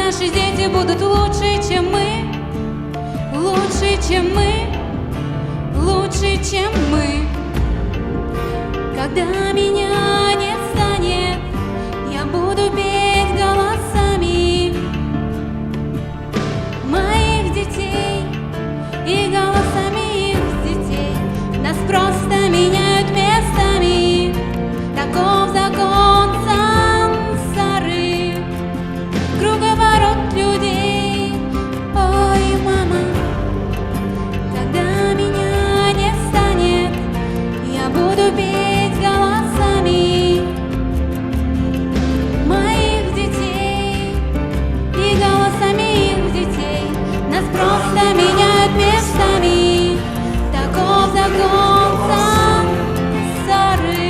наши дети будут лучше, чем мы, лучше, чем мы, лучше, чем мы. Когда меня не станет, я буду петь голосами моих детей и голосами их детей. Нас просто меняют местами, таков закон сансары, круговорот людей. Ой, мама, когда меня не станет, я буду петь голосами моих детей и голосами их детей. Нас просто меняют местами, таков закон сансары,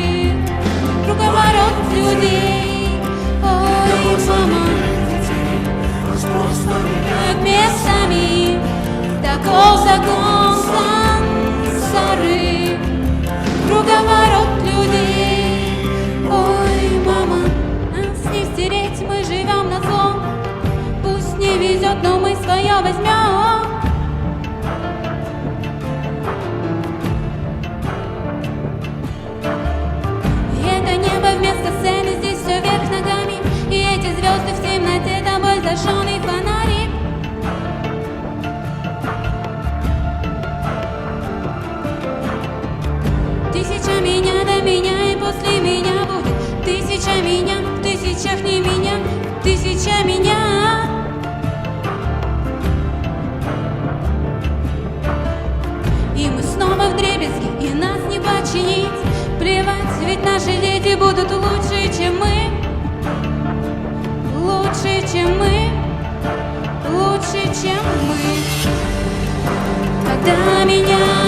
круговорот людей. Ой, мама, нас просто меняют местами, таков закон сансары, круговорот людей. Ой, мама, нас не стереть, мы живем на зло. Пусть не везет, но мы свое возьмем. И это небо вместо сцены, здесь все вверх ногами. И эти звезды в темноте, тобой зажженный фонарик. Тысяча меня до меня, и после меня будет тысяча меня, в тысячах не меня, тысяча меня. И мы снова вдребезги, и нас не починить. Плевать, ведь наши дети будут лучше, чем мы, лучше, чем мы, лучше, чем мы. Когда меня